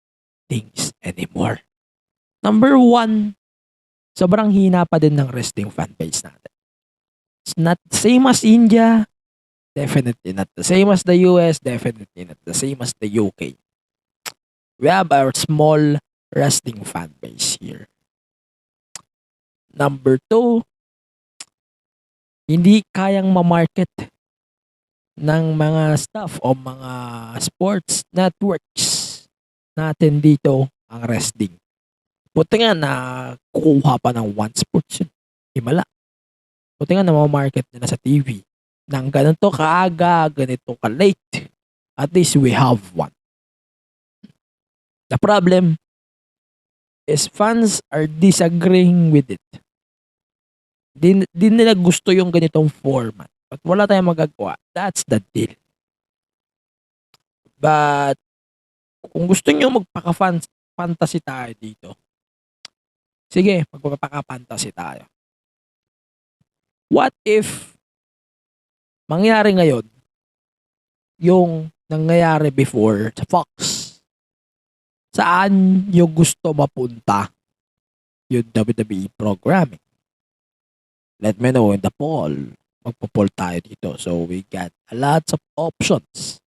things anymore. Number 1, sobrang hina pa din ng wrestling fan base natin. It's not the same as India. Definitely not the same as the US. Definitely not the same as the UK. We have our small wrestling fan base here. Number 2, hindi kayang ma-market ng mga stuff o mga sports networks natin dito ang wrestling. Buti nga na kukuha pa ng One Sports yun. Himala. Buti nga na ma-market nila sa TV. Nang ganito kaaga, ganito ka-late. At least we have one. The problem is fans are disagreeing with it. Di nila gusto yung ganitong format. But wala tayong magagawa. That's the deal. But kung gusto niyo magpaka-fantasy tayo dito, sige, magpapaka-fantasy tayo. What if mangyari ngayon yung nangyayari before sa Fox? Saan nyo gusto mapunta yung WWE programming? Let me know in the poll. Magpo-poll tayo dito. So we got a lot of options.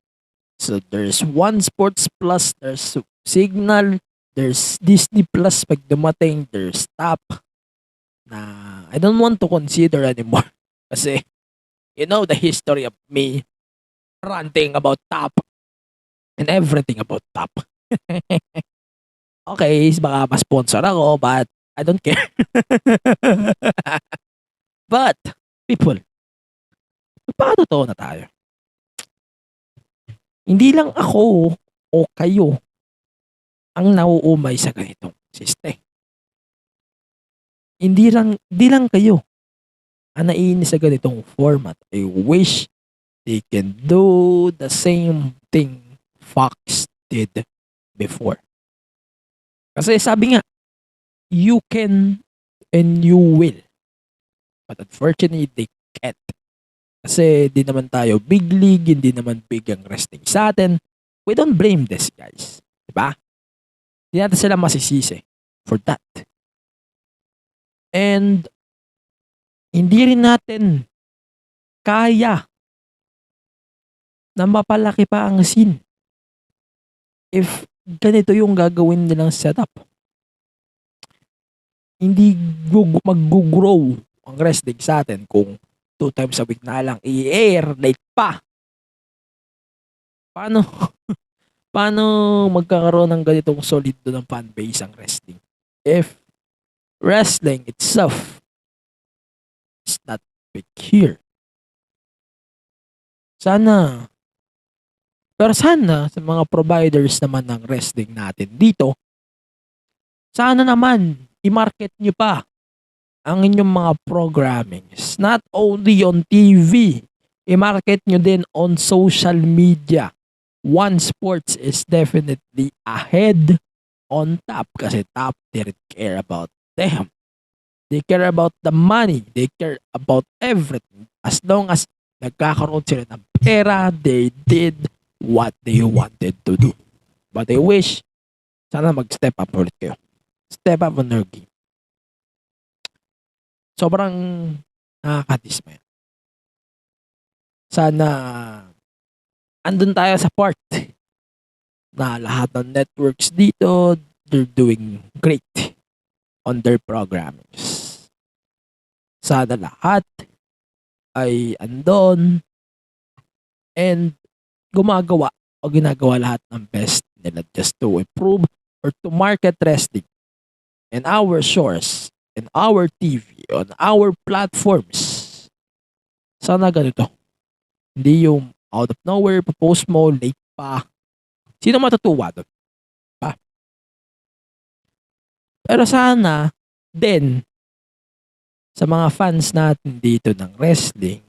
So there's One Sports Plus, there's Signal, there's Disney Plus pag dumating, there's Tap na I don't want to consider anymore. Kasi you know the history of me ranting about Tap and everything about Tap. Okay, baka ma-sponsor ako, but I don't care. But, people, magpakatotoo na tayo. Hindi lang ako o kayo ang nauumay sa ganitong system. Hindi lang kayo ang naiinis sa ganitong format. I wish they can do the same thing Fox did before. Kasi sabi nga, you can and you will. But unfortunately, they can't. Kasi di naman tayo big league, hindi naman big ang wrestling sa atin. We don't blame this, guys. Diba? Hindi natin sila masisisi for that. And hindi rin natin kaya na mapalaki pa ang scene if ganito yung gagawin nilang setup. Hindi mag-grow ang wrestling sa atin kung 2 times a week na lang i-air late pa. Paano paano magkakaroon ng ganitong solid ng fan base ang wrestling if wrestling itself is not big here? Sana sa mga providers naman ng wrestling natin dito, sana naman i-market nyo pa ang inyong mga programmings. Not only on TV, i-market nyo din on social media. One Sports is definitely ahead on Top kasi Top didn't care about them. They care about the money. They care about everything. As long as nagkakaroon sila ng pera, they did what they wanted to do. But I wish, sana mag-step up ulit kayo. Step up on their game. Sobrang nakakadismay. Sana andun tayo sa part na lahat ng networks dito, they're doing great on their programmings. Sana lahat ay andon and ginagawa lahat ng best nila just to improve or to market wrestling in our source, in our TV, on our platforms. Sana ganito. Hindi yung out of nowhere, post mo, late pa. Sino matutuwa doon? Pa? Pero sana, din, sa mga fans natin dito ng wrestling,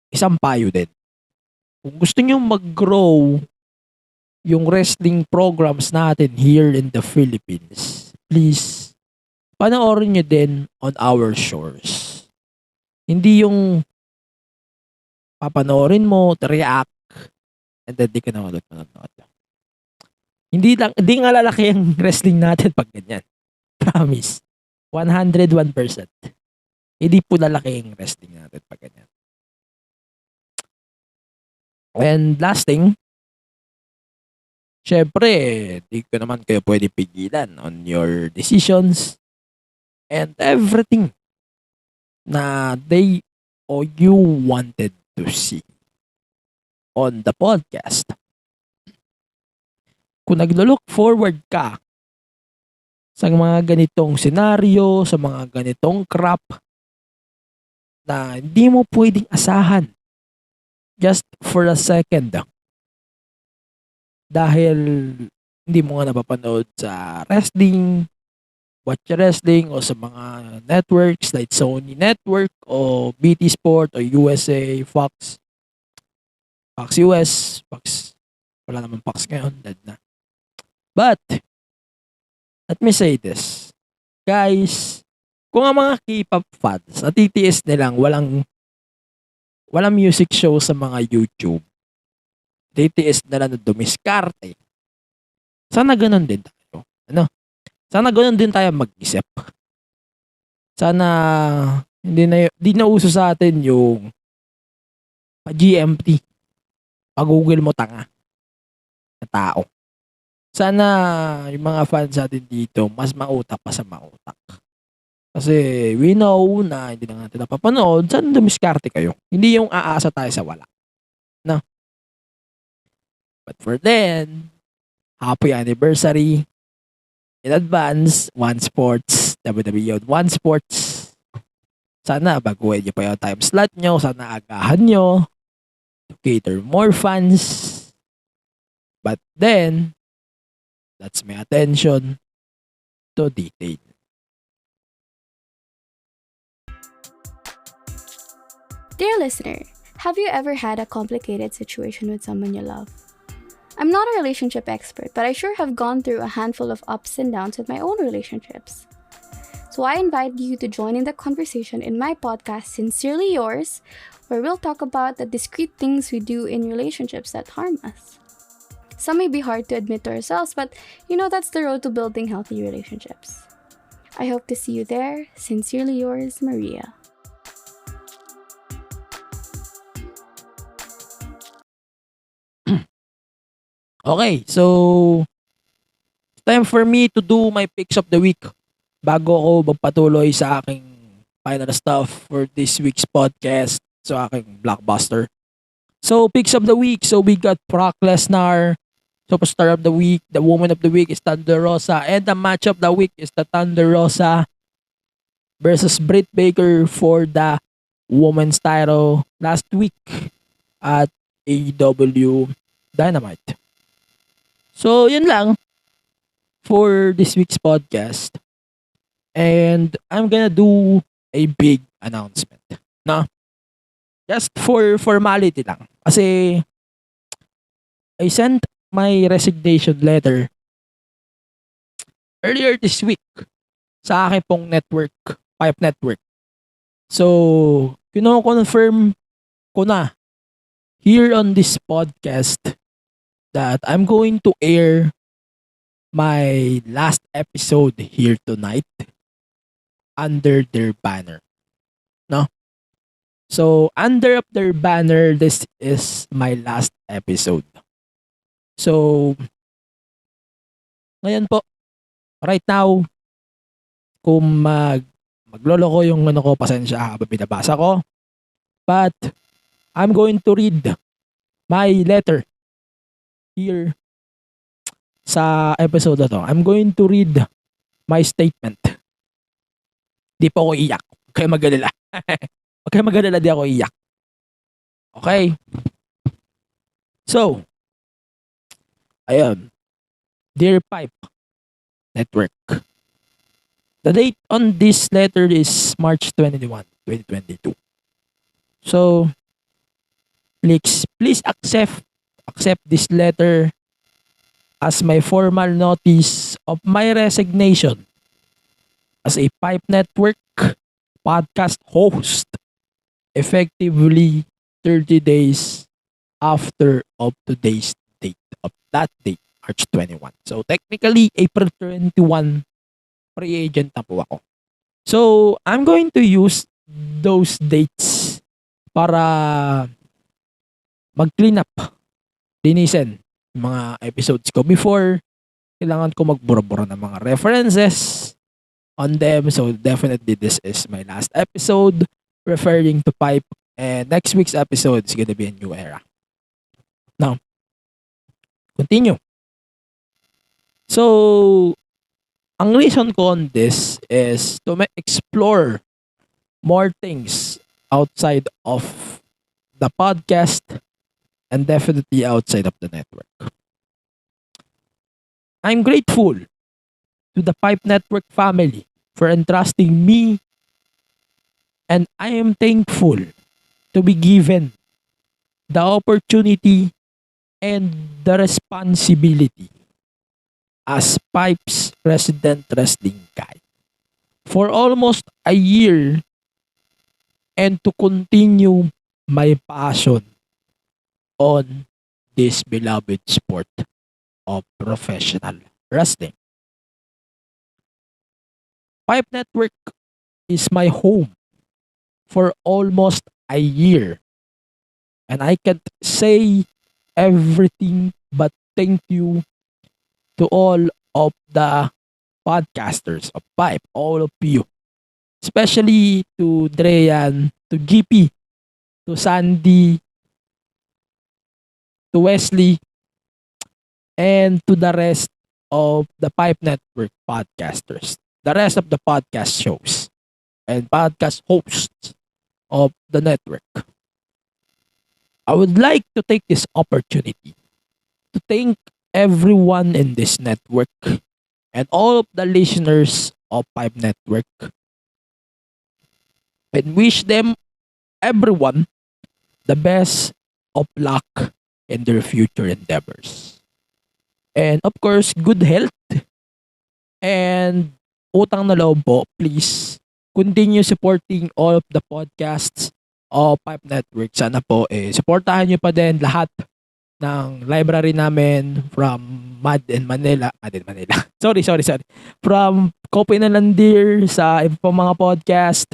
isang payo din. Kung gusto nyo mag-grow yung wrestling programs natin here in the Philippines, please, panoorin nyo din on our shores. Hindi yung papanoorin mo, react, and then di ka na ulit manonood. Hindi nga lalaki ang wrestling natin pag ganyan. Promise. 101%. Hindi po lalaki ang wrestling natin pag ganyan. And last thing, syempre, di ko naman kayo pwede pigilan on your decisions and everything na they or you wanted to see on the podcast. Kung naglo-look forward ka sa mga ganitong senaryo, sa mga ganitong crap na hindi mo pwedeng asahan just for a second dahil hindi mo nga napapanood sa wrestling watch wrestling o sa mga networks like Sony Network o BT Sport o USA, Fox US, wala naman Fox ngayon, dead na. But, let me say this. Guys, kung ang mga K-pop fans natitiis nilang walang music show sa mga YouTube, titiis nila na dumiskarte. Sana ganun din tayo. Sana ganun din tayo mag-isip. Sana hindi na uso sa atin yung GMT. Pag-google mo tanga na tao. Sana yung mga fans natin dito mas mautak pa sa mautak. Kasi we know na hindi na natin napapanood, sana dumiskarte kayo. Hindi yung aasa tayo sa wala. No? But for then, happy anniversary in advance, One Sports, WWE One Sports. Sana baguhin nyo pa yung time slot nyo. Sana agahan nyo to cater more fans. But then, that's my attention to detail. Dear listener, have you ever had a complicated situation with someone you love? I'm not a relationship expert, but I sure have gone through a handful of ups and downs with my own relationships. So I invite you to join in the conversation in my podcast, Sincerely Yours, where we'll talk about the discreet things we do in relationships that harm us. Some may be hard to admit to ourselves, but that's the road to building healthy relationships. I hope to see you there. Sincerely yours, Maria. Okay, so time for me to do my picks of the week bago ako magpatuloy sa aking final stuff for this week's podcast, so aking blockbuster. So, picks of the week. So, we got Brock Lesnar, Superstar of the Week. The Woman of the Week is Thunder Rosa. And the Match of the Week is the Thunder Rosa versus Britt Baker for the Women's title last week at AEW Dynamite. So, yun lang for this week's podcast. And I'm gonna do a big announcement. No? Just for formality lang. Kasi I sent my resignation letter earlier this week sa aking pong network, Pipe Network. So, kino-confirm ko na here on this podcast that I'm going to air my last episode here tonight under their banner. No? So, under of their banner, this is my last episode. So, ngayon po, right now, kung maglolo ko yung pasensya habang binabasa ko. But, I'm going to read my letter here sa episode na to. I'm going to read my statement. Di po ako iyak. Huwag kayo mag-alala. Huwag kayo mag-alala, di ako iyak. Okay? So, ayun. Dear Pipe Network. The date on this letter is March 21, 2022. So, please accept this letter as my formal notice of my resignation as a Pipe Network podcast host effectively 30 days after of today's date of that date, March 21. So technically, April 21, pre-agent na po ako. So, I'm going to use those dates para mag-clean up, linisin yung mga episodes ko before. Kailangan ko magbura-bura ng mga references on them. So, definitely this is my last episode referring to Pipe. And next week's episode is gonna be a new era. Now, continue. So, ang reason ko on this is to explore more things outside of the podcast and definitely outside of the network. I'm grateful to the Pipe Network family for entrusting me, and I am thankful to be given the opportunity and the responsibility as Pipe's resident wrestling guy for almost a year, and to continue my passion on this beloved sport of professional wrestling. Pipe Network is my home for almost a year, and I can't say everything but thank you to all of the podcasters of Pipe, all of you, especially to Dreyan, to GP, to Sandy, to Wesley, and to the rest of the Pipe Network podcasters, the rest of the podcast shows and podcast hosts of the network. I would like to take this opportunity to thank everyone in this network and all of the listeners of Pipe Network, and wish them, everyone, the best of luck in their future endeavors. And of course, good health. And utang na loob po, please continue supporting all of the podcasts of Pipe Network. Sana po, supportahan nyo pa din lahat ng library namin from Mad in Manila. Sorry. From Copy na Landir sa iba pang mga podcast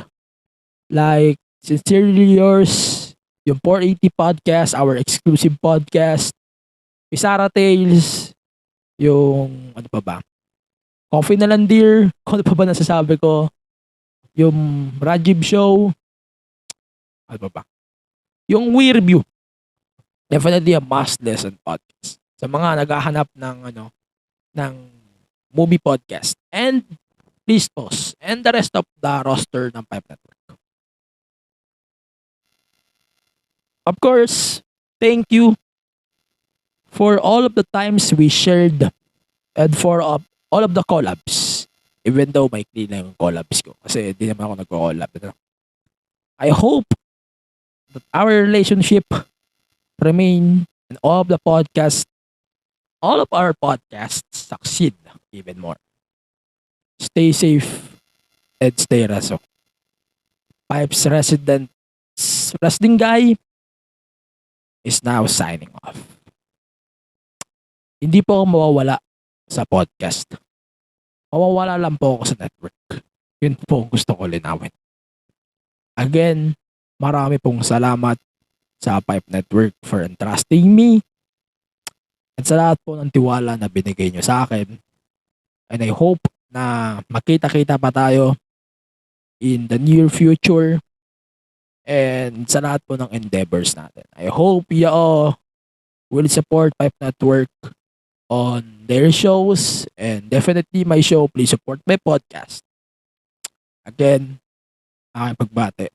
like Sincerely Yours, yung 480 podcast, our exclusive podcast, Pisara Tales, yung ano pa ba? Coffee na Landir, kung ano pa ba nasasabi ko? Yung Rajib Show, ano pa ba? Yung We Review, definitely a must listen podcast sa mga naghahanap ng movie podcast. And please pause and the rest of the roster ng Pipe Network. Of course, thank you for all of the times we shared and for all of the collabs. Even though may clean na yung collabs ko. Kasi di naman ako nagko-collab. I hope that our relationship remain and all of our podcasts succeed even more. Stay safe and stay raso. Pipe's resident wrestling guy is now signing off. Hindi po ako mawawala sa podcast. Mawawala lang po ako sa network. Yun po ang gusto ko linawin. Again, marami pong salamat sa Pipe Network for entrusting me at sa lahat po ng tiwala na binigay nyo sa akin. And I hope na makita-kita pa tayo in the near future and sa lahat po ng endeavors natin. I hope you all will support Pipe Network on their shows and definitely my show. Please support my podcast. Again, aking pagbate.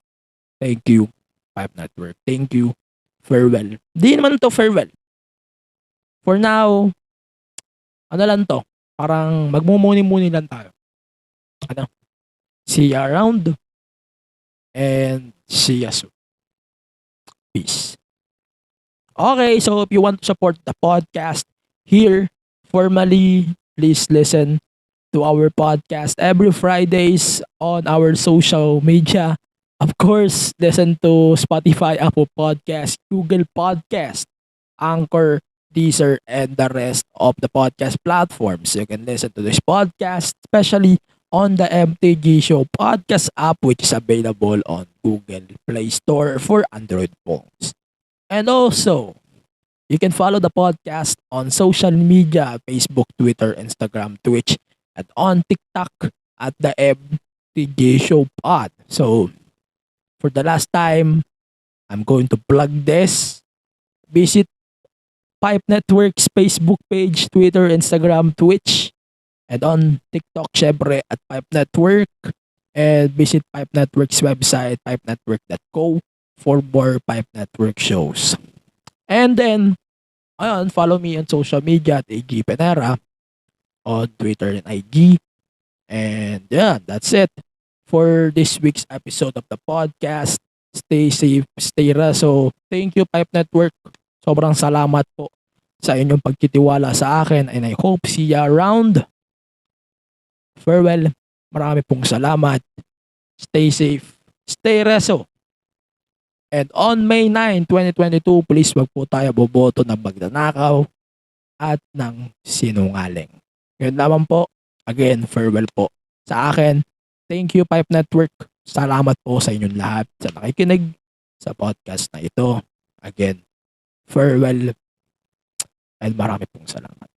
Thank you, Pipe Network. Thank you. Farewell. Di naman to farewell. For now, ano lang to? Parang magmumuni-muni lang tayo. See you around. And see you soon. Peace. Okay, so if you want to support the podcast here, formally, please listen to our podcast every Fridays on our social media. Of course, listen to Spotify, Apple Podcast, Google Podcast, Anchor, Deezer, and the rest of the podcast platforms. You can listen to this podcast, especially on the MTG Show podcast app, which is available on Google Play Store for Android phones. And also, you can follow the podcast on social media, Facebook, Twitter, Instagram, Twitch, and on TikTok at the MTG Show Pod. So, for the last time, I'm going to plug this. Visit Pipe Network's Facebook page, Twitter, Instagram, Twitch, and on TikTok, syempre, at Pipe Network. And visit Pipe Network's website, pipenetwork.co, for more Pipe Network shows. And then, follow me on social media at AG Penera on Twitter and IG. And yeah, that's it for this week's episode of the podcast. Stay safe, stay reso. Thank you, Pipe Network. Sobrang salamat po sa inyong pagtitiwala sa akin, and I hope see ya around. Farewell. Marami pong salamat. Stay safe, stay reso. And on May 9, 2022, please wag po tayo boboto ng magnanakaw at ng sinungaling. Yun lamang po. Again, farewell po. Sa akin, thank you, Pipe Network. Salamat po sa inyong lahat sa nakikinig sa podcast na ito. Again, farewell and marami pong salamat.